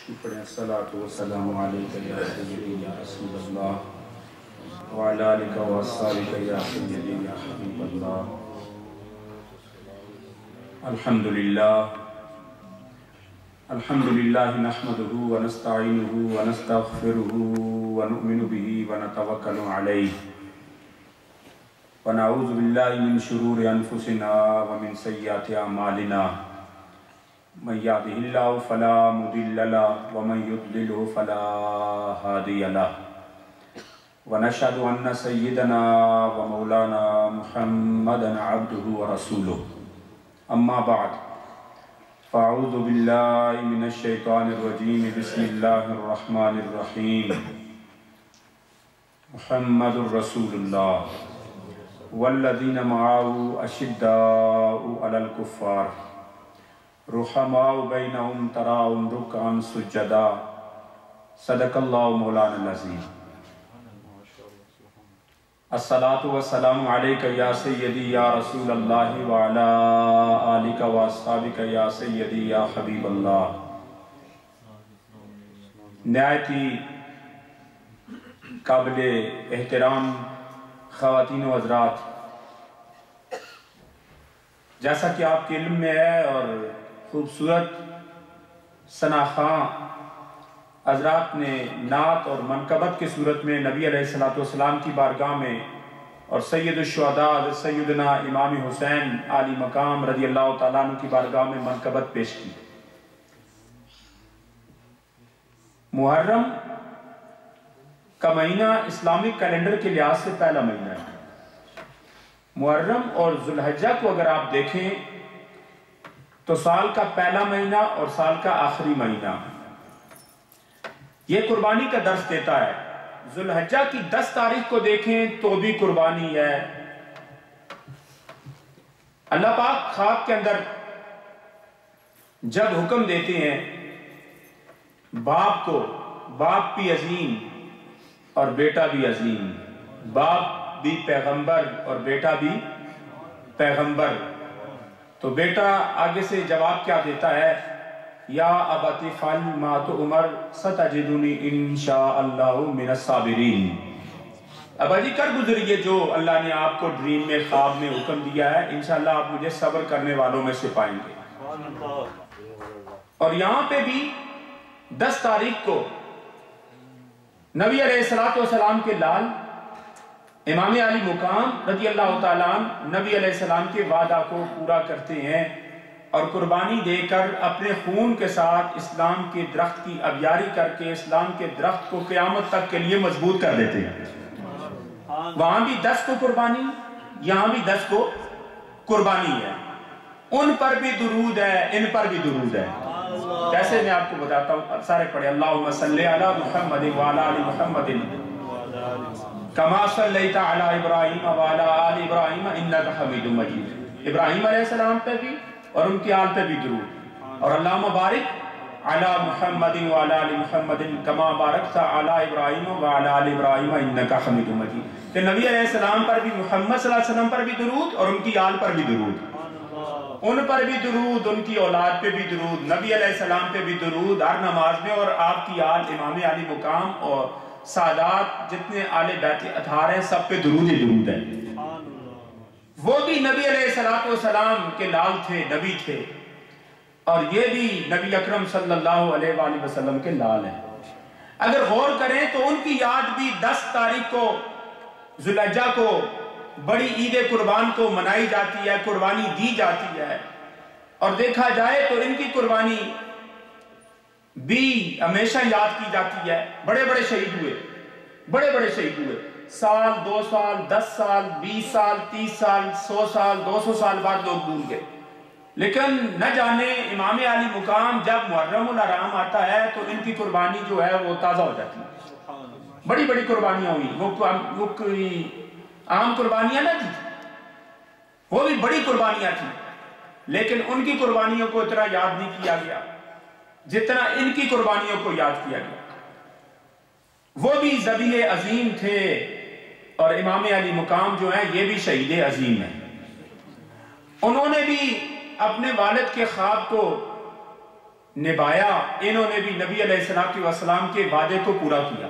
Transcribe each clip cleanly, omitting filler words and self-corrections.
الصلاۃ والسلام علیک یا سیدی یا رسول اللہ وعلی آلک و اصحابک یا سیدی یا حبیب اللہ۔ الحمدللہ نحمدہ ونستعینہ ونستغفرہ ونؤمن بہ ونتوکل علیہ ونعوذ باللہ من شرور انفسنا ومن سیئات اعمالنا من یهده اللہ فلا مضل له ومن یضلل فلا ہادی له ونشهد ان سیدنا ومولانا محمدا عبده ورسوله اما بعد فاعوذ باللہ من الشیطان الرجیم بسم اللہ الرحمن الرحیم محمد رسول اللہ والذین معه اشداء علی الکفار رحماء بینہم تراہم رکعا سجدا صدق اللہ مولانا العظیم۔ الصلاۃ والسلام علیک یا سیدی یا رسول اللہ وعلی آلک و اصحابک یا سیدی یا حبیب اللہ۔ نہایت ہی قابل احترام خواتین و حضرات، جیسا کہ آپ کے علم میں ہے اور خوبصورت ثناخواں حضرات نے نعت اور منقبت کی صورت میں نبی علیہ السلام کی بارگاہ میں اور سید الشہداء حضرت سیدنا امام حسین عالی مقام رضی اللہ تعالیٰ عنہ کی بارگاہ میں منقبت پیش کی۔ محرم کا مہینہ اسلامک کیلنڈر کے لحاظ سے پہلا مہینہ ہے۔ محرم اور ذوالحجہ کو اگر آپ دیکھیں تو سال کا پہلا مہینہ اور سال کا آخری مہینہ یہ قربانی کا درس دیتا ہے۔ ذوالحجہ کی 10 تاریخ کو دیکھیں تو بھی قربانی ہے۔ اللہ پاک خواب کے اندر جب حکم دیتے ہیں باپ کو، باپ بھی عظیم اور بیٹا بھی عظیم، باپ بھی پیغمبر اور بیٹا بھی پیغمبر، تو بیٹا آگے سے جواب کیا دیتا ہے؟ یا ابت افعل ما تؤمر ستجدنی انشاءاللہ من الصابرین۔ ابا جی کر گزریے جو اللہ نے آپ کو ڈریم میں خواب میں حکم دیا ہے، انشاءاللہ آپ مجھے صبر کرنے والوں میں سے پائیں گے۔ اور یہاں پہ بھی 10 تاریخ کو نبی علیہ السلام کے لال امام علی مقام رضی اللہ تعالیٰ عنہ نبی علیہ السلام کے وعدہ کو پورا کرتے ہیں اور قربانی دے کر اپنے خون کے ساتھ اسلام کے درخت کی ابیاری کر کے اسلام کے درخت کو قیامت تک کے لیے مضبوط کر دیتے ہیں۔ وہاں بھی 10 کو قربانی، یہاں بھی 10 کو قربانی ہے۔ ان پر بھی درود ہے، ان پر بھی درود ہے۔ جیسے میں آپ کو بتاتا ہوں، سارے پڑھے اللہم صلی علی محمد وعلی آل محمد کما صلیت علی ابراہیم وعلی آل ابراہیم انک حمید مجید۔ ابراہیم علیہ السلام پہ بھی اور ان کی آل پہ بھی درود، اور اللہم بارک علی محمد وعلی آل محمد کما بارکت علی ابراہیم وعلی آل ابراہیم انک حمید مجید۔ کہ نبی علیہ السلام پر بھی، محمد صلی اللہ علیہ وسلم پر بھی درود اور ان کی آل پر بھی درود، ان پر بھی درود، ان کی اولاد پہ بھی درود، نبی علیہ السلام پہ بھی درود ہر نماز میں، اور آپ کی آل امام علی مقام اور سادات جتنے آل بیت اطہار ہیں سب پہ درود ہی درود ہے۔ وہ بھی نبی علیہ السلام کے لال تھے، نبی تھے، اور یہ بھی نبی اکرم صلی اللہ علیہ وآلہ وسلم کے لال ہیں۔ اگر غور کریں تو ان کی یاد بھی 10 تاریخ کو ذوالحجہ کو بڑی عید قربان کو منائی جاتی ہے، قربانی دی جاتی ہے، اور دیکھا جائے تو ان کی قربانی بھی ہمیشہ یاد کی جاتی ہے۔ بڑے بڑے شہید ہوئے، بڑے بڑے شہید ہوئے، سال 2 سال 10 سال 20 سال 30 سال 100 سال 200 سال بعد لوگ بھول گئے، لیکن نہ جانے امام علی مقام جب محرم الحرام آتا ہے تو ان کی قربانی جو ہے وہ تازہ ہو جاتی ہے۔ بڑی بڑی قربانیاں ہوئی، وہ کوئی عام قربانیاں نہ تھی، وہ بھی بڑی قربانیاں تھیں، لیکن ان کی قربانیوں کو اتنا یاد نہیں کیا گیا جتنا ان کی قربانیوں کو یاد کیا گیا۔ وہ بھی ذبیح عظیم تھے، اور امام علی مقام جو ہیں یہ بھی شہید عظیم ہیں۔ انہوں نے بھی اپنے والد کے خواب کو نبھایا، انہوں نے بھی نبی علیہ السلام کے وعدے کو پورا کیا۔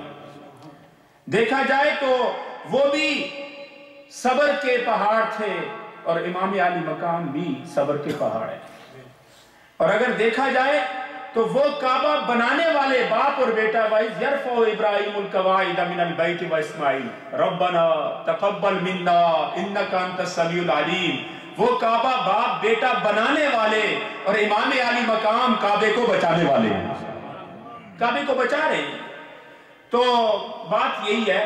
دیکھا جائے تو وہ بھی صبر کے پہاڑ تھے اور امام علی مقام بھی صبر کے پہاڑ ہے۔ اور اگر دیکھا جائے تو وہ کعبہ بنانے والے باپ اور بیٹا، وَإِذْ يَرْفَعُ إِبْرَاهِيمُ الْقَوَاعِدَ مِنَ الْبَيْتِ وَإِسْمَاعِيلُ رَبَّنَا تَقَبَّلْ مِنَّا إِنَّكَ أَنْتَ السَّمِيعُ الْعَلِيمُ۔ وہ کعبہ باپ بیٹا بنانے والے اور امام علی مقام کعبے کو بچانے والے ہیں، کعبے کو بچا رہے ہیں۔ تو بات یہی ہے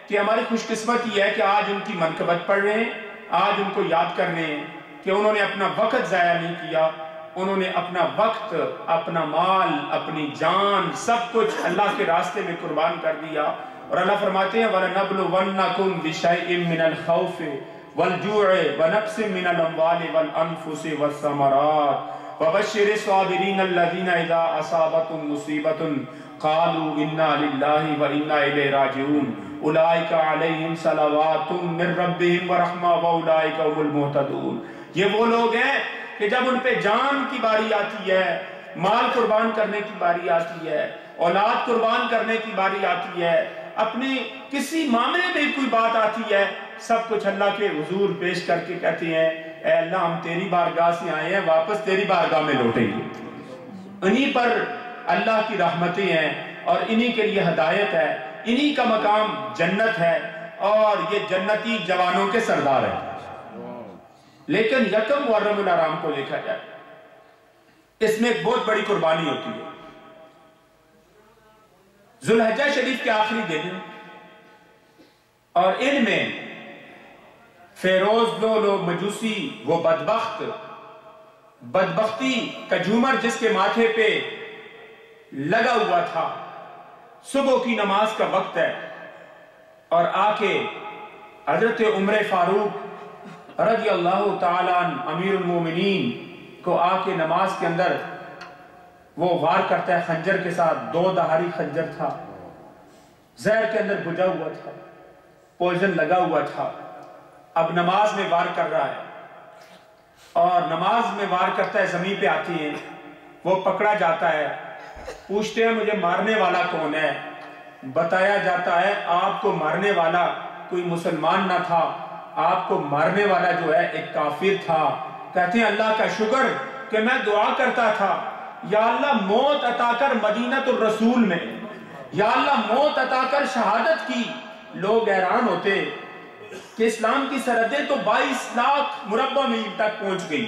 کہ ہماری خوش قسمتی ہے کہ آج ان کی منقبت پڑھ رہے ہیں، آج ان کو یاد کر رہے ہیں کہ انہوں نے اپنا وقت ضائع نہیں کیا، انہوں نے اپنا وقت، اپنا مال، اپنی جان، سب کچھ اللہ کے راستے میں قربان کر دیا۔ اور اللہ فرماتے ہیں وَلَنَبْلُوَنَّكُمْ بِشَيْءٍ مِّنَ الْخَوْفِ وَالْجُوعِ وَنَقْصٍ مِّنَ الْأَمْوَالِ وَالْأَنفُسِ وَالثَّمَرَاتِ وَبَشِّرِ الصَّابِرِينَ الَّذِينَ إِذَا أَصَابَتْهُم مُّصِيبَةٌ قَالُوا إِنَّا لِلَّهِ وَإِنَّا إِلَيْهِ رَاجِعُونَ أُولَٰئِكَ عَلَيْهِمْ صَلَوَاتٌ مِّن رَّبِّهِمْ وَرَحْمَةٌ وَأُولَٰئِكَ هُمُ الْمُهْتَدُونَ۔ یہ وہ لوگ ہیں کہ جب ان پہ جان کی باری آتی ہے، مال قربان کرنے کی باری آتی ہے، اولاد قربان کرنے کی باری آتی ہے، اپنے کسی معاملے میں کوئی بات آتی ہے، سب کچھ اللہ کے حضور پیش کر کے کہتے ہیں اے اللہ ہم تیری بارگاہ سے آئے ہیں، واپس تیری بارگاہ میں لوٹیں گے۔ انہی پر اللہ کی رحمتیں ہیں اور انہی کے لیے ہدایت ہے، انہی کا مقام جنت ہے اور یہ جنتی جوانوں کے سردار ہیں۔ لیکن یکم محرم الحرام کو دیکھا جائے، اس میں ایک بہت بڑی قربانی ہوتی ہے۔ ذوالحجہ شریف کے آخری دن اور ان میں فیروز لوگ مجوسی، وہ بدبختی کا جھومر جس کے ماتھے پہ لگا ہوا تھا، صبح کی نماز کا وقت ہے اور آ کے حضرت عمر فاروق رضی اللہ تعالیٰ عنہ امیر المومنین کو آ کے نماز کے اندر وہ وار کرتا ہے خنجر کے ساتھ، 2 دھاری خنجر تھا، زہر کے اندر بجھا ہوا تھا، پوائزن لگا ہوا تھا، اب نماز میں وار کر رہا ہے اور نماز میں وار کرتا ہے، زمین پہ آتی ہیں، وہ پکڑا جاتا ہے، پوچھتے ہیں مجھے مارنے والا کون ہے؟ بتایا جاتا ہے آپ کو مارنے والا کوئی مسلمان نہ تھا، آپ کو مارنے والا جو ہے ایک کافر تھا۔ کہتے ہیں اللہ کا شکر کہ میں دعا کرتا تھا یا اللہ موت عطا کر مدینہ الرسول میں، یا اللہ موت عطا کر شہادت کی۔ لوگ حیران ہوتے کہ اسلام کی سرحدیں تو 22 لاکھ مربع میل تک پہنچ گئی،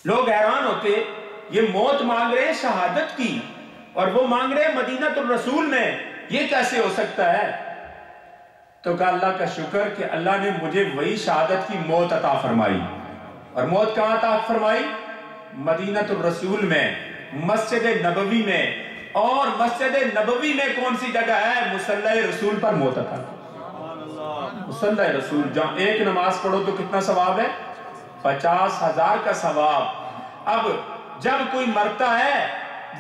لوگ حیران ہوتے یہ موت مانگ رہے ہیں شہادت کی اور وہ مانگ رہے ہیں مدینہ الرسول میں، یہ کیسے ہو سکتا ہے؟ تو کہا اللہ کا شکر کہ اللہ نے مجھے وہی شہادت کی موت عطا فرمائی، اور موت کہاں عطا فرمائی؟ مدینہ الرسول میں، مسجد نبوی میں۔ اور مسجد نبوی میں کون سی جگہ ہے؟ مصلی رسول پر موت عطا کی۔ مصلی رسول جہاں ایک نماز پڑھو تو کتنا ثواب ہے؟ 50,000 کا ثواب۔ اب جب کوئی مرتا ہے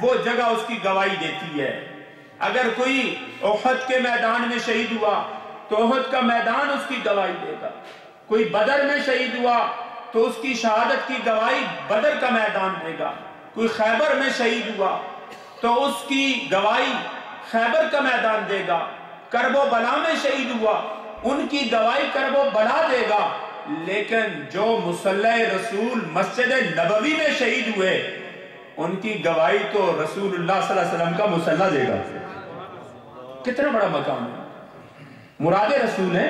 وہ جگہ اس کی گواہی دیتی ہے۔ اگر کوئی احد کے میدان میں شہید ہوا تو احد کا میدان اس کی گواہی دے گا، کوئی بدر میں شہید ہوا تو اس کی شہادت کی گواہی بدر کا میدان دے گا، کوئی خیبر میں شہید ہوا تو اس کی گواہی خیبر کا میدان دے گا، کرب و بلا میں شہید ہوا ان کی گواہی کرب و بلا دے گا۔ لیکن جو مصلی رسول مسجد نبوی میں شہید ہوئے ان کی گواہی تو رسول اللہ صلی اللہ علیہ وسلم کا مصلی دے گا۔ کتنا بڑا مقام ہے، مراد رسول ہے،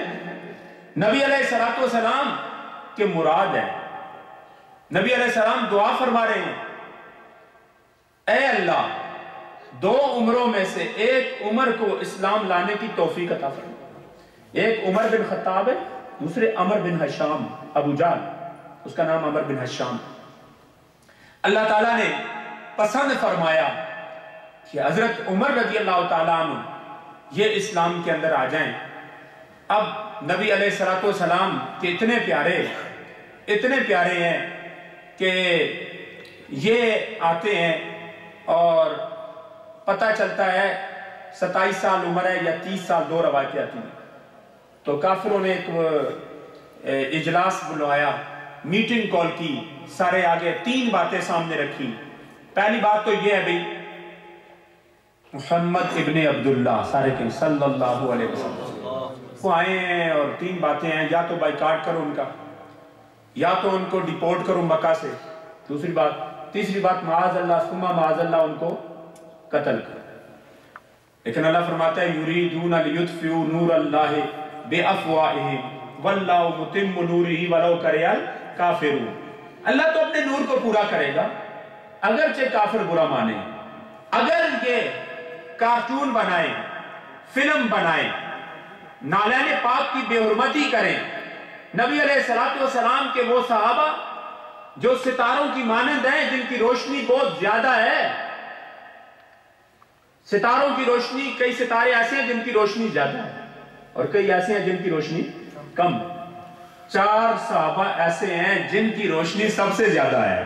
نبی علیہ السلام کے مراد ہے۔ نبی علیہ السلام دعا فرما رہے ہیں اے اللہ 2 عمروں میں سے ایک عمر کو اسلام لانے کی توفیق عطا فرما۔ ایک عمر بن خطاب ہے، دوسرے عمر بن حشام، ابو جہل اس کا نام عمر بن حشام۔ اللہ تعالیٰ نے پسند فرمایا کہ حضرت عمر رضی اللہ تعالیٰ عنہ یہ اسلام کے اندر آ جائیں۔ اب نبی علیہ السلام کے اتنے پیارے ہیں کہ یہ آتے ہیں اور پتہ چلتا ہے 27 سال عمر ہے یا 30 سال، 2 روایتیں آتی ہیں۔ تو کافروں نے ایک اجلاس بلوایا، میٹنگ کال کی، سارے آگے 3 باتیں سامنے رکھی۔ پہلی بات تو یہ ہے بھئی محمد ابن عبداللہ سارے کہیں صلی اللہ علیہ وسلم وہ آئے ہیں اور 3 باتیں ہیں، یا تو بائیکاٹ کرو ان کا، یا تو ان کو ڈیپورٹ کرو مکہ سے، دوسری بات، تیسری بات معاذ اللہ ثم معاذ اللہ ان کو قتل کرو۔ لیکن اللہ فرماتا ہے یریدون لیطفئوا نور اللہ بافواہہم واللہ متم نورہ ولو کرہ الکافرون۔ اللہ تو اپنے نور کو پورا کرے گا اگرچہ کافر برا مانے، اگر یہ کارٹون بنائیں، فلم بنائیں، نالین پاک کی بے حرمتی کریں، نبی علیہ السلام کے وہ صحابہ جو ستاروں کی مانند ہیں جن کی روشنی بہت زیادہ ہے، ستاروں کی روشنی، کئی ستارے ایسے ہیں جن کی روشنی زیادہ ہے اور کئی ایسے ہیں جن کی روشنی کم، 4 صحابہ ایسے ہیں جن کی روشنی سب سے زیادہ ہے،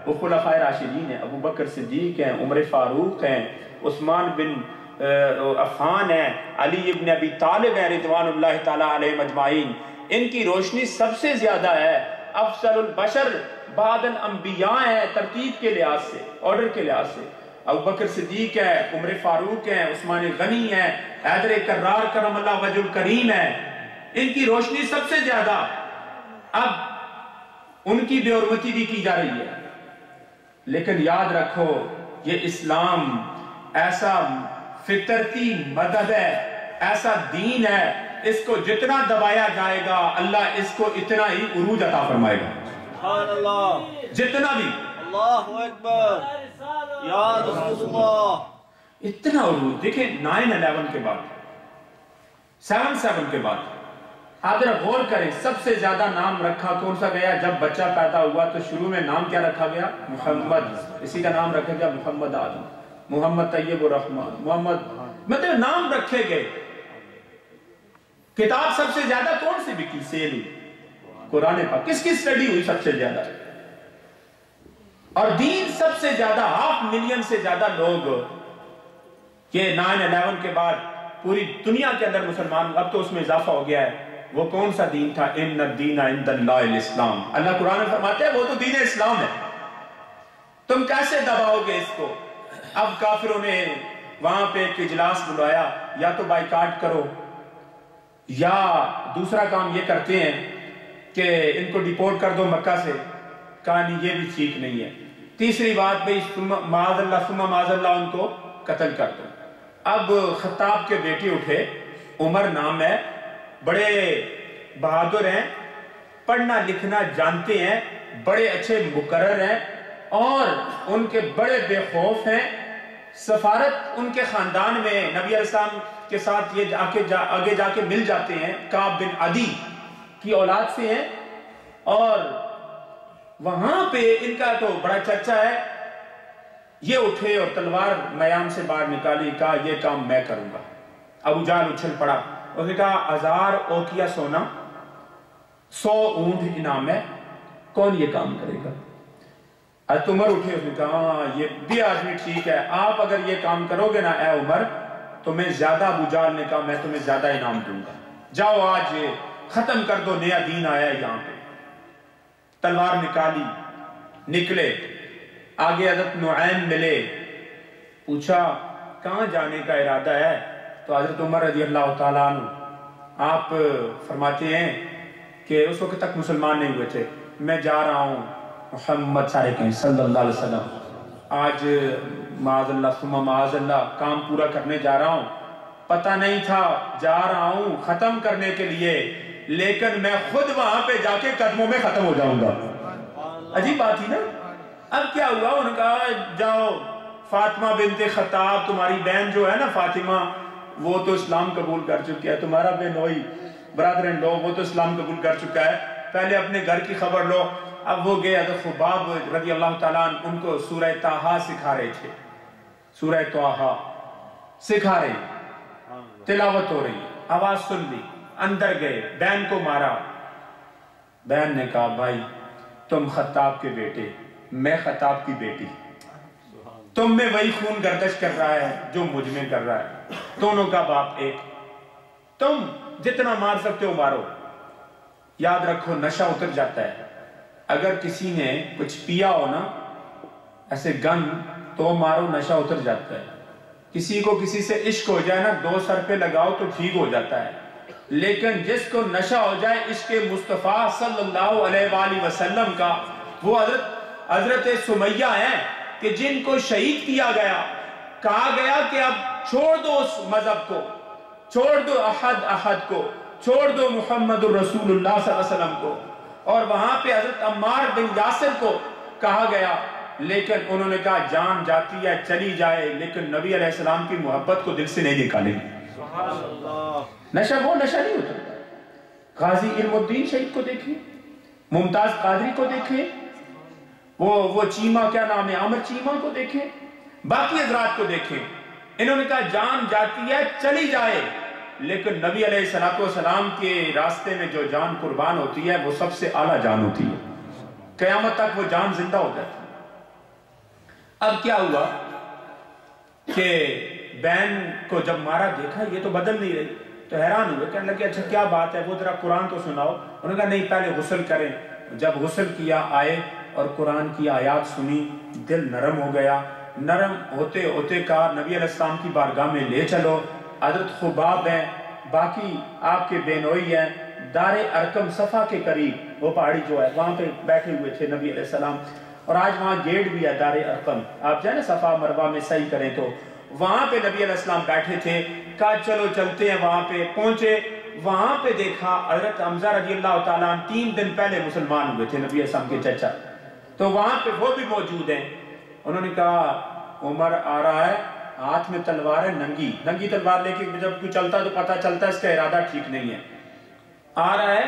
وہ خلفائے راشدین ہیں، ابو بکر صدیق ہیں، عمر فاروق ہیں، عثمان بن عفان ہیں، علی ابن ابی طالب ہیں رضوان اللہ تعالیٰ علیہ اجمعین، ان کی روشنی سب سے زیادہ ہے، افضل البشر بعد الانبیاء ہیں ترتیب کے لحاظ سے، آرڈر کے لحاظ سے، ابو بکر صدیق ہے، عمر فاروق ہیں، عثمان غنی ہیں، حیدر کرار کرم اللہ وجہ الکریم ہے، ان کی روشنی سب سے زیادہ۔ اب ان کی بے حرمتی بھی کی جا رہی ہے، لیکن یاد رکھو یہ اسلام ایسا فطرتی مدد ہے، ایسا دین ہے، اس کو جتنا دبایا جائے گا اللہ اس کو اتنا ہی عروج عطا فرمائے گا، سبحان اللہ، جتنا بھی، اللہ اکبر یا رسول اللہ، اتنا عروج۔ دیکھیں 9/11 کے بعد، 7/7 کے بعد آپ ذرا غور کریں، سب سے زیادہ نام رکھا کون سا گیا؟ جب بچہ پیدا ہوا تو شروع میں نام کیا رکھا گیا؟ محمد، اسی کا نام رکھا گیا محمد آدم، محمد طیب الرحمن، محمد، مطلب نام رکھے گئے۔ کتاب سب سے زیادہ کون سی بکی؟ سیل ہوئی قرآن پاک، کس کی سٹڈی ہوئی سب سے زیادہ؟ اور دین سب سے زیادہ 500 ملین سے زیادہ لوگ یہ 9/11 کے بعد پوری دنیا کے اندر مسلمان، اب تو اس میں اضافہ ہو گیا ہے۔ وہ کون سا دین تھا؟ ان الدین عند اللہ الاسلام، اللہ قرآن میں فرماتے ہیں وہ تو دین اسلام ہے، تم کیسے دباؤ گے اس کو؟ اب کافروں نے وہاں پہ ایک اجلاس بلایا، یا تو بائیکاٹ کرو، یا دوسرا کام یہ کرتے ہیں کہ ان کو ڈیپورٹ کر دو مکہ سے، کہا نہیں یہ بھی ٹھیک نہیں ہے۔ تیسری بات بھئی معاذ اللہ ثم معاذ اللہ ان کو قتل کر دو۔ اب خطاب کے بیٹے اٹھے، عمر نام ہے، بڑے بہادر ہیں، پڑھنا لکھنا جانتے ہیں، بڑے اچھے مقرر ہیں، اور ان کے بڑے بے خوف ہیں، سفارت ان کے خاندان میں نبی علیہ السلام کے ساتھ یہ آگے جا کے مل جاتے ہیں، کعب بن عدی کی اولاد سے ہیں، اور وہاں پہ ان کا تو بڑا چرچا ہے۔ یہ اٹھے اور تلوار میان سے باہر نکالی، کہا یہ کام میں کروں گا۔ ابو جہل اچھل پڑا، اس نے کہا 1000 اوکیا سونا، 100 اونٹ انعام ہے، کون یہ کام کرے گا؟ حضرت عمر اٹھے، اس نے کہا یہ بھی آدمی ٹھیک ہے، آپ اگر یہ کام کرو گے نا اے عمر تو میں زیادہ، ابو جہل نے کہا میں تمہیں زیادہ انعام دوں گا، جاؤ آج ختم کر دو، نیا دین آیا ہے یہاں پہ۔ تلوار نکالی، نکلے، آگے حضرت نعیم ملے، پوچھا کہاں جانے کا ارادہ ہے؟ تو حضرت عمر رضی اللہ تعالیٰ عنہ آپ فرماتے ہیں کہ اس وقت تک مسلمان نہیں ہوئے تھے، میں جا رہا ہوں محمد سارے کہیں صلی اللہ علیہ وسلم، آج معاذ اللہ ثم معاذ اللہ کام پورا کرنے جا رہا ہوں، پتہ نہیں تھا جا رہا ہوں ختم کرنے کے لیے، لیکن میں خود وہاں پہ جا کے قدموں میں ختم ہو جاؤں گا۔ عجیب بات ہی نا۔ اب کیا ہوا؟ انہوں نے کہا جاؤ فاطمہ بنت خطاب، تمہاری بہن جو ہے نا فاطمہ، وہ تو اسلام قبول کر چکی ہے، تمہارا بہنوئی برادر ان لو وہ تو اسلام قبول کر چکا ہے، پہلے اپنے گھر کی خبر لو۔ اب وہ گئے، حضرت خباب رضی اللہ تعالیٰ عنہ ان کو سورہ طٰہٰ سکھا رہے تھے، سورہ طٰہٰ سکھا رہے، تلاوت ہو رہی، آواز سن لی، اندر گئے، بہن کو مارا۔ بہن نے کہا بھائی تم خطاب کے بیٹے، میں خطاب کی بیٹی، تم میں وہی خون گردش کر رہا ہے جو مجھ میں کر رہا ہے، دونوں کا باپ ایک، تم جتنا مار سکتے ہو مارو۔ یاد رکھو نشہ اتر جاتا ہے، اگر کسی نے کچھ پیا ہو نا، ایسے گن تو مارو نشہ اتر جاتا ہے. کسی کو کسی سے عشق ہو جائے نا 2 سر پہ لگاؤ تو ٹھیک ہو جاتا ہے، لیکن جس کو نشہ ہو جائے عشق مصطفیٰ صلی اللہ علیہ وآلہ وسلم کا، وہ حضرت سمیہ ہیں کہ جن کو شہید کیا گیا. کہا گیا کہ اب چھوڑ دو اس مذہب کو، چھوڑ دو احد کو، چھوڑ دو محمد الرسول اللہ صلی اللہ علیہ وسلم کو. اور وہاں پہ حضرت عمار بن یاسر کو کہا گیا، لیکن انہوں نے کہا جان جاتی ہے چلی جائے، لیکن نبی علیہ السلام کی محبت کو دل سے نہیں نکالیں گے. نشہ وہ نشہ نہیں ہوتا. غازی علم الدین شہید کو دیکھیں، ممتاز قادری کو دیکھیں، وہ چیمہ کیا نام ہے عامر چیمہ کو دیکھیں، باقی حضرات کو دیکھیں. انہوں نے کہا جان جاتی ہے چلی جائے، لیکن نبی علیہ السلام کے راستے میں جو جان قربان ہوتی ہے وہ سب سے اعلیٰ جان ہوتی ہے، قیامت تک وہ جان زندہ ہو جاتی ہے. اب کیا ہوا کہ بہن کو جب مارا دیکھا یہ تو بدل نہیں رہی، تو حیران ہوئے، کہنے لگے اچھا کیا بات ہے، وہ ذرا قرآن تو سناؤ. انہوں نے کہا نہیں پہلے غسل کریں. جب غسل کیا آئے اور قرآن کی آیات سنی، دل نرم ہو گیا. نرم ہوتے ہوتے کہا نبی علیہ السلام کی بارگاہ میں لے چلو. حضرت خباب ہیں، باقی آپ کے بینوئی ہیں، دار ارقم صفا کے قریب وہ پہاڑی جو ہے وہاں پہ بیٹھے ہوئے تھے نبی علیہ السلام. اور آج وہاں گیٹ بھی ہے دار ارقم، آپ جائیں نا صفا مروہ میں صحیح کریں تو وہاں پہ نبی علیہ السلام بیٹھے تھے. کہا چلو چلتے ہیں. وہاں پہ پہنچے، وہاں پہ دیکھا حضرت حمزہ رضی اللہ تعالیٰ 3 دن پہلے مسلمان ہوئے تھے نبی علیہ السلام کے چچا، تو وہاں پہ وہ بھی موجود ہیں. انہوں نے کہا عمر آ رہا ہے، ہاتھ میں تلوار ہے، ننگی تلوار لے کے جب کوئی چلتا تو پتہ چلتا ہے اس کا ارادہ ٹھیک نہیں ہے. آ رہا ہے،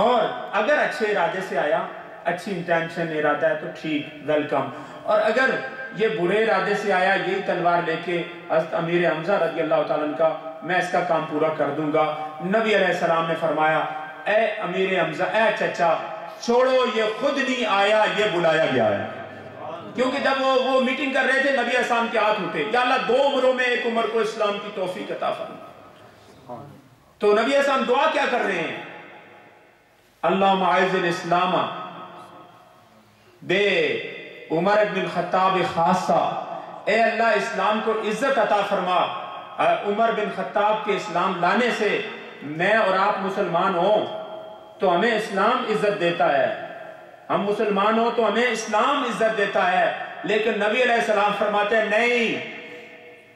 اور اگر اچھے ارادے سے آیا، اچھی انٹینشن ارادہ ہے تو ٹھیک، ویلکم. اور اگر یہ برے ارادے سے آیا یہی تلوار لے کے حضرت امیر حمزہ رضی اللہ تعالیٰ عنہ کا، میں اس کا کام پورا کر دوں گا. نبی علیہ السلام نے فرمایا اے امیر حمزہ، اے چچا چھوڑو، یہ خود نہیں آیا، یہ بلایا گیا ہے. کیونکہ جب وہ میٹنگ کر رہے تھے نبی علیہ السلام کے ہاتھ اٹھے، یا اللہ 2 عمروں میں ایک عمر کو اسلام کی توفیق عطا فرما. تو نبی علیہ السلام دعا کیا کر رہے ہیں؟ اللہم اعز الاسلام بے عمر ابن الخطاب خاصہ، اے اللہ اسلام کو عزت عطا فرما. عمر بن خطاب کے اسلام لانے سے میں اور آپ مسلمان ہوں تو ہمیں اسلام عزت دیتا ہے، ہم مسلمان ہوں تو ہمیں اسلام عزت دیتا ہے. لیکن نبی علیہ السلام فرماتے ہیں نہیں،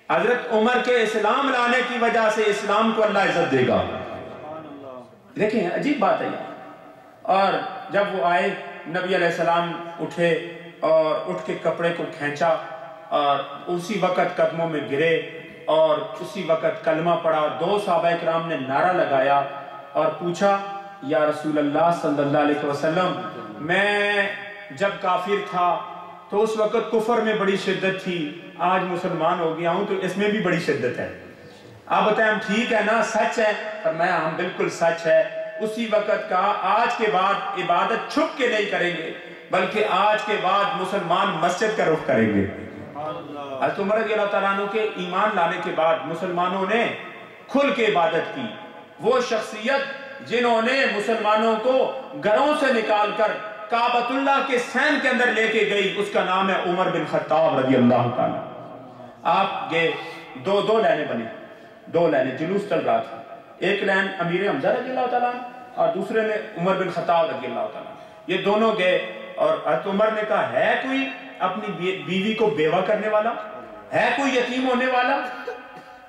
حضرت عمر کے اسلام لانے کی وجہ سے اسلام کو اللہ عزت دے گا. دیکھیں عجیب بات ہے یہ. اور جب وہ آئے نبی علیہ السلام اٹھے اور اٹھ کے کپڑے کو کھینچا اور اسی وقت قدموں میں گرے اور اسی وقت کلمہ پڑھا. 2 صحابہ کرام نے نعرہ لگایا اور پوچھا یا رسول اللہ صلی اللہ علیہ وسلم، میں جب کافر تھا تو اس وقت کفر میں بڑی شدت تھی، آج مسلمان ہو گیا ہوں تو اس میں بھی بڑی شدت ہے، آپ بتائیں ہم ٹھیک ہے نا، سچ ہے؟ فرمایا ہم بالکل سچ ہے. اسی وقت کہا آج کے بعد عبادت چھپ کے نہیں کریں گے، بلکہ آج کے بعد مسلمان مسجد کا رخ کریں گے. حضرت عمر رضی اللہ تعالیٰ عنہ کے ایمان لانے کے بعد مسلمانوں نے کھل کے عبادت کی. وہ شخصیت جنہوں نے مسلمانوں کو گھروں سے نکال کر کعبۃ اللہ کے سین کے اندر لے کے گئی، اس کا نام ہے عمر بن خطاب رضی اللہ تعالیٰ. آپ گئے، 2 لائنیں بنی، 2 لائنیں، جلوس چل رہا تھا. ایک لائن امیر حمزہ رضی اللہ تعالیٰ اور دوسرے میں عمر بن خطاب رضی اللہ تعالیٰ. یہ دونوں گئے اور حضرت عمر نے کہا ہے کوئی اپنی بیوی کو بیوہ کرنے والا؟ ہے کوئی یتیم ہونے والا؟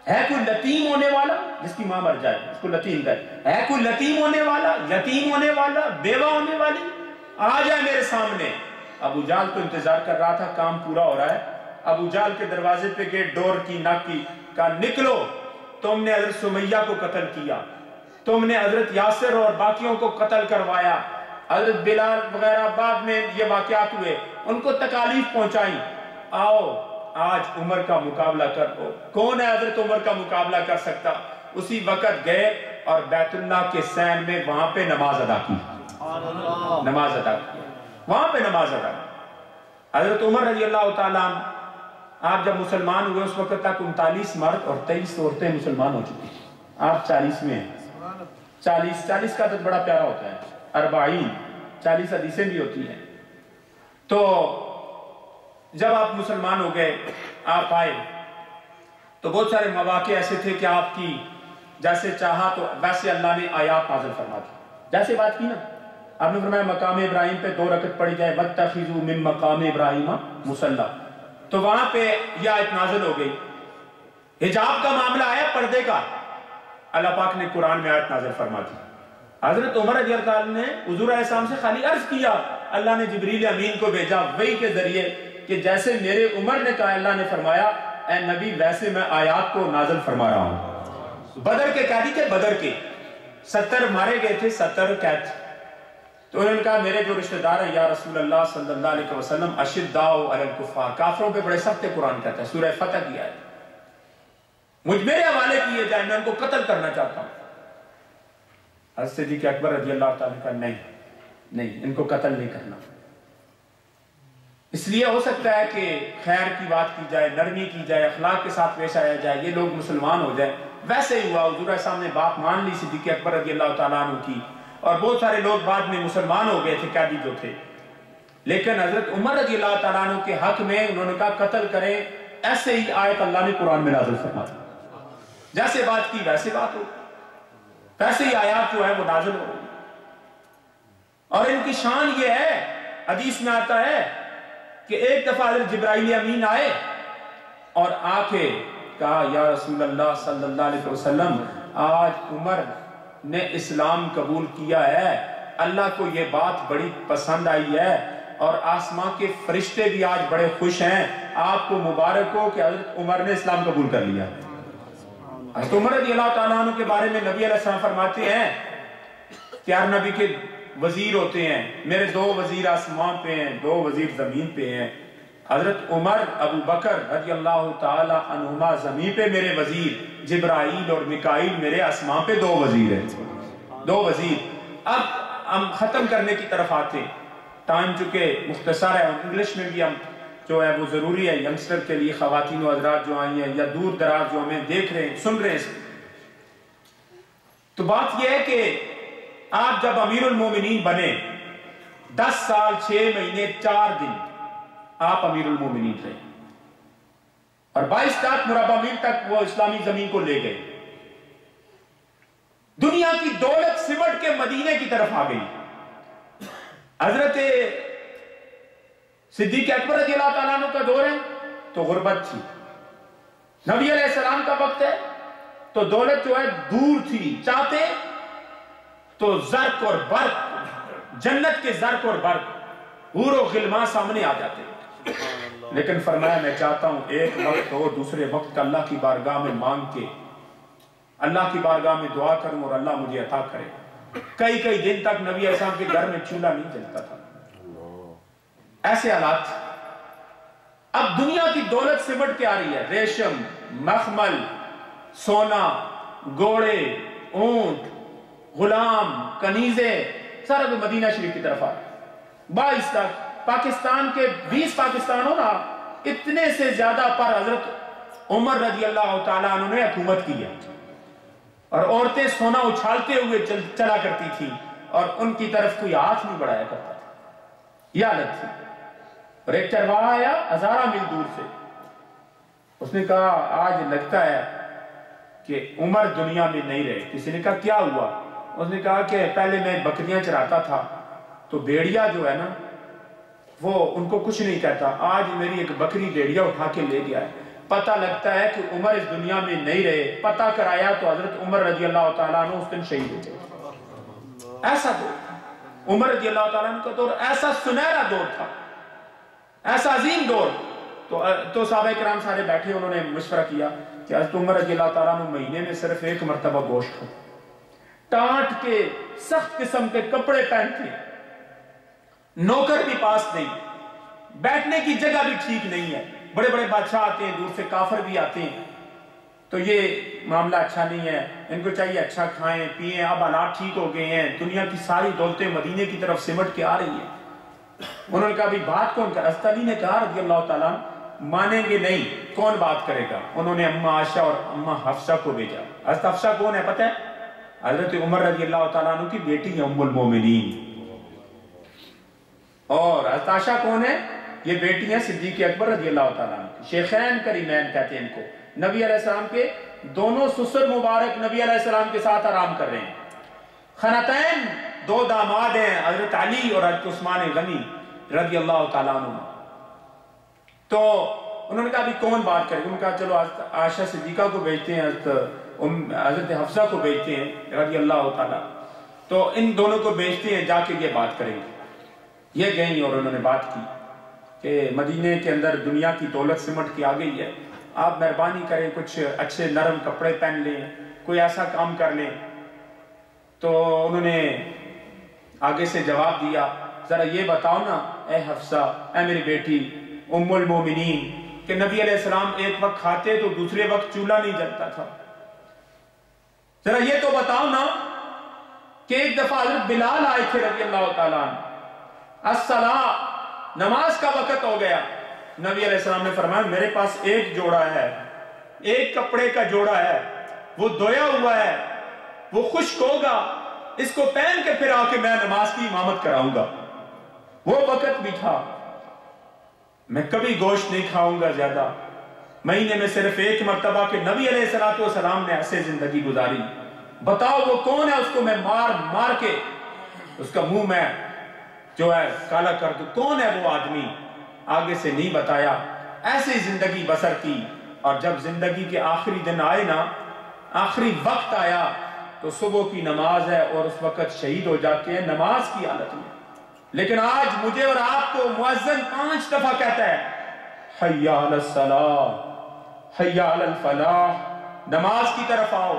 ہے کوئی لتیم ہونے والا جس کی ماں مر جائے اس کو لتیم کہے؟ ہے کوئی لتیم ہونے والا، یتیم ہونے والا، بیوہ ہونے والی؟ آ جائے میرے سامنے. ابو جہل تو انتظار کر رہا تھا، کام پورا ہو رہا ہے. ابو جہل کے دروازے پہ گئے، ڈور کی ناک کی، کہا نکلو، تم نے حضرت سمیہ کو قتل کیا، تم نے حضرت یاسر اور باقیوں کو قتل کروایا، حضرت بلال وغیرہ بعد میں یہ واقعات ہوئے، ان کو تکالیف پہنچائیں. آؤ آج عمر کا مقابلہ کرو. کون ہے حضرت عمر کا مقابلہ کر سکتا؟ اسی وقت گئے اور بیت اللہ کے سین میں وہاں پہ نماز ادا کی. نماز ادا کی، وہاں پہ نماز ادا کی. حضرت عمر رضی اللہ تعالیٰ عنہ آپ جب مسلمان ہوئے اس وقت تک 39 مرد اور 23 عورتیں مسلمان ہو چکی. آپ 40 میں ہیں. 40 کا عدد بڑا پیارا ہوتا ہے. 40 حدیثیں بھی ہوتی ہیں. تو جب آپ مسلمان ہو گئے، آپ آئے، تو بہت سارے مواقع ایسے تھے کہ آپ کی جیسے چاہا تو ویسے اللہ نے آیات نازل فرما دی. جیسے بات کی نا، آپ نے فرمایا مقام ابراہیم پہ 2 رکعت پڑھی جائے، وَاتَّخِذُوا مِن مَقَامِ إِبْرَاهِيمَ مُصَلًّى، تو وہاں پہ یہ آیت نازل ہو گئی. حجاب کا معاملہ آیا، پردے کا، اللہ پاک نے قرآن میں آیت نازل فرما دی. حضرت عمر رضی اللہ عنہ نے حضور علیہ السلام سے خالی عرض کیا، اللہ نے جبریل امین کو بھیجا وحی کے ذریعے کہ جیسے میرے عمر نے کہا اللہ نے فرمایا اے نبی ویسے میں آیات کو نازل فرما رہا ہوں. بدر کے قیدی تھے، بدر کے 70 مارے گئے تھے، 70 قید. تو انہوں نے کہا میرے جو رشتہ دار ہیں یا رسول اللہ صلی اللہ علیہ وسلم، اشداء علی الکفار، کافروں پہ بڑے سخت قرآن کہتا ہے، سورہ فتح کی آیت، مجھ میرے حوالے کیے جائیں، میں ان کو قتل کرنا چاہتا ہوں. حضرت صدیق اکبر رضی اللہ تعالیٰ کا نہیں، ان کو قتل نہیں کرنا. اس لیے ہو سکتا ہے کہ خیر کی بات کی جائے، نرمی کی جائے، اخلاق کے ساتھ پیش آیا جائے، یہ لوگ مسلمان ہو جائیں. ویسے ہی ہوا، حضور علیہ السلام نے بات مان لی صدیق اکبر رضی اللہ تعالیٰ عنہ کی، اور بہت سارے لوگ بعد میں مسلمان ہو گئے تھے قیدی جو تھے. لیکن حضرت عمر رضی اللہ تعالیٰ عنہ کے حق میں انہوں نے کہا قتل کریں. ایسے ہی آیت اللہ نے قرآن میں نازل فرما دی، جیسے بات کی ویسے بات ہو، ویسے ہی آیات جو ہے وہ نازل ہو. اور ان کی شان یہ ہے، حدیث میں آتا ہے کہ ایک دفعہ حضرت جبرائیل امین آئے اور آ کے کہا یا رسول اللہ صلی اللہ علیہ وسلم آج عمر نے اسلام قبول کیا ہے، اللہ کو یہ بات بڑی پسند آئی ہے اور آسمان کے فرشتے بھی آج بڑے خوش ہیں، آپ کو مبارک ہو کہ حضرت عمر نے اسلام قبول کر لیا. حضرت عمر رضی اللہ تعالیٰ عنہ کے بارے میں نبی علیہ السلام فرماتے ہیں کہ ہر نبی کے وزیر ہوتے ہیں، میرے 2 وزیر آسمان پہ ہیں، 2 وزیر زمین پہ ہیں. حضرت عمر ابو بکر رضی اللہ تعالی عنہما زمین پہ میرے وزیر، جبرائیل اور میکائیل میرے آسمان پہ 2 وزیر ہیں، 2 وزیر. اب ہم ختم کرنے کی طرف آتے ہیں، ٹائم چونکہ مختصر ہے، انگلش میں بھی ہم جو ہے وہ ضروری ہے ینگسٹر کے لیے، خواتین و حضرات جو آئی ہیں یا دور دراز جو ہمیں دیکھ رہے ہیں سن رہے ہیں. تو بات یہ ہے کہ آپ جب امیر المومنین بنے 10 سال 6 مہینے 4 دن آپ امیر المومنین رہے، اور 22 مربع میل تک وہ اسلامی زمین کو لے گئے. دنیا کی دولت سمٹ کے مدینے کی طرف آ گئی. حضرت صدیق اکبر رضی اللہ تعالیٰ عنہ کا دور ہے تو غربت تھی، نبی علیہ السلام کا وقت ہے تو دولت جو ہے دور تھی، چاہتے تو زرق اور برق، جنت کے زرق اور برق، حور و غلمان سامنے آ جاتے. لیکن فرمایا میں چاہتا ہوں ایک وقت ہو دوسرے وقت کا اللہ کی بارگاہ میں مانگ کے، اللہ کی بارگاہ میں دعا کروں اور اللہ مجھے عطا کرے. کئی دن تک نبی علیہ السلام کے گھر میں چولہا نہیں جلتا تھا، ایسے حالات. اب دنیا کی دولت سمٹ کے آ رہی ہے، ریشم، مخمل، سونا، گھوڑے، اونٹ، غلام، کنیزے، سارا تو مدینہ شریف کی طرف آ رہا ہے. 22 تک پاکستان کے 20 پاکستان ہو نا، اتنے سے زیادہ پر حضرت عمر رضی اللہ تعالیٰ عنہ نے حکومت کی ہے، اور عورتیں سونا اچھالتے ہوئے چلا کرتی تھی اور ان کی طرف کوئی ہاتھ نہیں بڑھایا کرتا تھا. یہ حالت تھی. اور ایک چرواہا آیا 1000 میل دور سے، اس نے کہا آج لگتا ہے کہ عمر دنیا میں نہیں رہے. کسی نے کہا کیا ہوا؟ اس نے کہا کہ پہلے میں بکریاں چراتا تھا تو بھیڑیا جو ہے نا وہ ان کو کچھ نہیں کہتا، آج میری ایک بکری بھیڑیا اٹھا کے لے گیا ہے، پتہ لگتا ہے کہ عمر اس دنیا میں نہیں رہے. پتہ کرایا تو حضرت عمر رضی اللہ تعالیٰ عنہ اس دن شہید ہو گئے. ایسا دور عمر رضی اللہ تعالیٰ عنہ کا دور، ایسا سنہرا دور تھا، ایسا عظیم دور. تو صحابہ کرام سارے بیٹھے، انہوں نے مشورہ کیا کہ حضرت عمر رضی اللہ تعالیٰ عنہ مہینے میں صرف 1 مرتبہ گوشت کھاؤ، ٹانٹ کے سخت قسم کے کپڑے پہنتے، نوکر بھی پاس نہیں، بیٹھنے کی جگہ بھی ٹھیک نہیں ہے، بڑے بڑے بادشاہ آتے ہیں، دور سے کافر بھی آتے ہیں، تو یہ معاملہ اچھا نہیں ہے. ان کو چاہیے اچھا کھائیں پیئیں. اب حالات ٹھیک ہو گئے ہیں، دنیا کی ساری دولتیں مدینے کی طرف سمٹ کے آ رہی ہیں. انہوں نے کہا بھی بات کون کر؟ حضرت علی نے کہا رضی اللہ تعالیٰ مانیں گے نہیں، کون بات کرے گا؟ انہوں نے اماں عائشہ اور اماں حفصہ کو بھیجا. حضرت حفصہ کون ہے پتہ ہے؟ حضرت عمر رضی اللہ تعالیٰ عنہ کی بیٹی ہے ام المومنین. اور حضرت عائشہ کون ہے؟ یہ بیٹی ہیں صدیق اکبر رضی اللہ تعالیٰ عنہ، شیخین کریمین کہتے ہیں ان کو۔ نبی علیہ السلام کے دونوں سسر مبارک نبی علیہ السلام کے ساتھ آرام کر رہے ہیں۔ خنتین دو داماد ہیں، حضرت علی اور حضرت عثمان غنی رضی اللہ تعالیٰ عنہ۔ تو انہوں نے کہا ابھی کون بات کرے گا؟ انہوں نے کہا چلو حضرت عائشہ صدیقہ کو بھیجتے ہیں، حضرت حفصہ کو بھیجتے ہیں رضی اللہ تعالیٰ۔ تو ان دونوں کو بھیجتے ہیں، جا کے یہ بات کریں گے۔ یہ گئیں اور انہوں نے بات کی کہ مدینے کے اندر دنیا کی دولت سمٹ کے آ گئی ہے، آپ مہربانی کریں کچھ اچھے نرم کپڑے پہن لیں، کوئی ایسا کام کر لیں۔ تو انہوں نے آگے سے جواب دیا، ذرا یہ بتاؤ نا اے حفصہ، اے میری بیٹی ام المومنین، کہ نبی علیہ السلام ایک وقت کھاتے تو دوسرے وقت چولہا نہیں جلتا تھا، ذرا یہ تو بتاؤ نا کہ ایک دفعہ حضرت بلال آئے تھے رضی اللہ تعالیٰ عنہ، الصلاۃ، نماز کا وقت ہو گیا، نبی علیہ السلام نے فرمایا میرے پاس ایک جوڑا ہے، ایک کپڑے کا جوڑا ہے، وہ دھویا ہوا ہے، وہ خشک ہوگا، اس کو پہن کے پھر آ کے میں نماز کی امامت کراؤں گا۔ وہ وقت بھی تھا، میں کبھی گوشت نہیں کھاؤں گا زیادہ، مہینے میں صرف ایک مرتبہ کہ نبی علیہ السلام نے ایسے زندگی گزاری، بتاؤ وہ کون ہے، اس کو میں مار مار کے اس کا منہ میں جو ہے کالا کر دوں، کون ہے وہ آدمی؟ آگے سے نہیں بتایا، ایسے زندگی بسر کی۔ اور جب زندگی کے آخری دن آئے نا، آخری وقت آیا تو صبح کی نماز ہے اور اس وقت شہید ہو جاتے ہیں نماز کی حالت میں۔ لیکن آج مجھے اور آپ کو مؤذن 5 دفعہ کہتا ہے حی علی الصلاۃ، حی علی الفلاح، نماز کی طرف آؤ،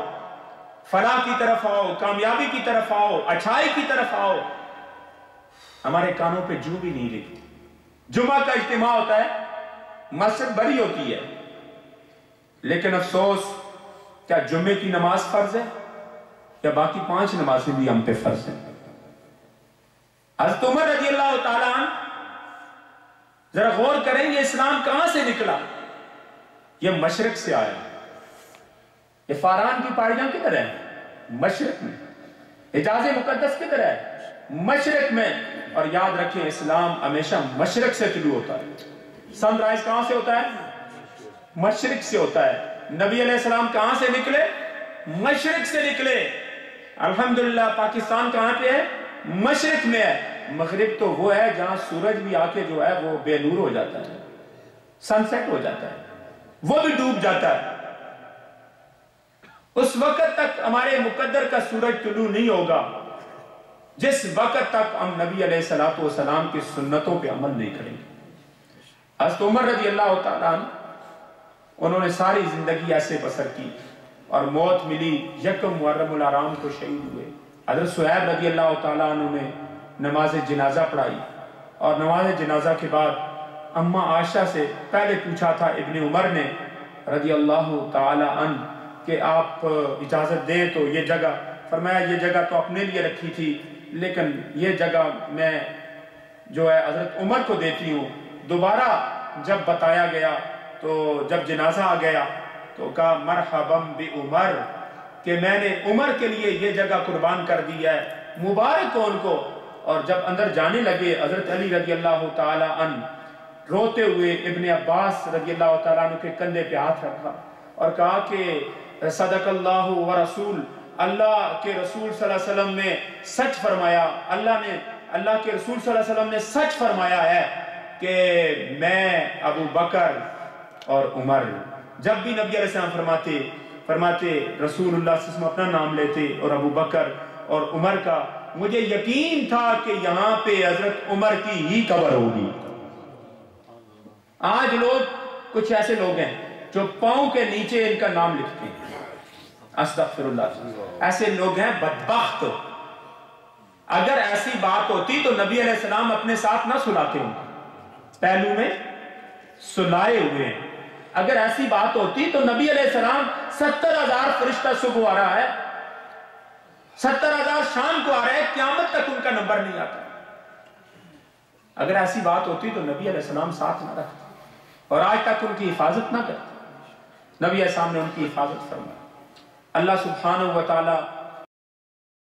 فلاح کی طرف آؤ، کامیابی کی طرف آؤ، اچھائی کی طرف آؤ۔ ہمارے کانوں پہ جو بھی نہیں رہتی۔ جمعہ کا اجتماع ہوتا ہے، مسجد بھری ہوتی ہے، لیکن افسوس، کیا جمعے کی نماز فرض ہے یا باقی 5 نمازیں بھی ہم پہ فرض ہیں؟ حضرت عمر رضی اللہ تعالیٰ عنہ، ذرا غور کریں یہ اسلام کہاں سے نکلا؟ یہ مشرق سے آیا۔ یہ فاران کی پہاڑیاں کدھر ہے؟ مشرق میں۔ حجاز مقدس کدھر ہے؟ مشرق میں۔ اور یاد رکھیں اسلام ہمیشہ مشرق سے طلوع ہوتا ہے۔ سن رائز کہاں سے ہوتا ہے؟ مشرق سے ہوتا ہے۔ نبی علیہ السلام کہاں سے نکلے؟ مشرق سے نکلے۔ الحمدللہ پاکستان کہاں پہ ہے؟ مشرق میں ہے۔ مغرب تو وہ ہے جہاں سورج بھی آ کے جو ہے وہ بے نور ہو جاتا ہے، سن سیٹ ہو جاتا ہے، وہ بھی ڈوب جاتا ہے۔ اس وقت تک ہمارے مقدر کا سورج طلوع نہیں ہوگا جس وقت تک ہم نبی علیہ السلام کی سنتوں پہ عمل نہیں کریں گے۔ حضرت عمر رضی اللہ تعالیٰ عنہ، انہوں نے ساری زندگی ایسے بسر کی اور موت ملی، یکم محرم الحرام کو شہید ہوئے۔ حضرت صہیب رضی اللہ تعالیٰ عنہ نے نماز جنازہ پڑھائی اور نماز جنازہ کے بعد اماں عائشہ سے پہلے پوچھا تھا ابن عمر نے رضی اللہ تعالیٰ عنہ کہ آپ اجازت دیں تو یہ جگہ، فرمایا یہ جگہ تو اپنے لیے رکھی تھی لیکن یہ جگہ میں جو ہے حضرت عمر کو دیتی ہوں۔ دوبارہ جب بتایا گیا تو جب جنازہ آ گیا تو کہا مرحباً بعمر، کہ میں نے عمر کے لیے یہ جگہ قربان کر دی ہے، مبارک ہو ان کو۔ اور جب اندر جانے لگے حضرت علی رضی اللہ تعالی عنہ روتے ہوئے ابن عباس رضی اللہ تعالیٰ عنہ کے کندھے پہ ہاتھ رکھا اور کہا کہ صدق اللہ و رسول، اللہ کے رسول صلی اللہ علیہ وسلم نے سچ فرمایا، اللہ کے رسول صلی اللہ علیہ وسلم نے سچ فرمایا ہے کہ میں ابو بکر اور عمر، جب بھی نبی علیہ السلام فرماتے رسول اللہ صلی اللہ علیہ وسلم اپنا نام لیتے اور ابو بکر اور عمر کا، مجھے یقین تھا کہ یہاں پہ حضرت عمر کی ہی قبر ہوگی۔ آج لوگ کچھ ایسے لوگ ہیں جو پاؤں کے نیچے ان کا نام لکھتے ہیں، استغفر اللہ، ایسے لوگ ہیں بدبخت۔ اگر ایسی بات ہوتی تو نبی علیہ السلام اپنے ساتھ نہ سلاتے ہوں، پہلو میں سلائے ہوئے ہیں۔ اگر ایسی بات ہوتی تو نبی علیہ السلام 70,000 فرشتہ صبح آ رہا ہے، 70,000 شام کو آ رہا ہے، قیامت تک ان کا نمبر نہیں آتا۔ اگر ایسی بات ہوتی تو نبی علیہ السلام ساتھ نہ رکھتے اور آج تک ان کی حفاظت نہ کرتے۔ نبی علیہ السلام نے ان کی حفاظت فرمائی۔ اللہ سبحانہ و تعالی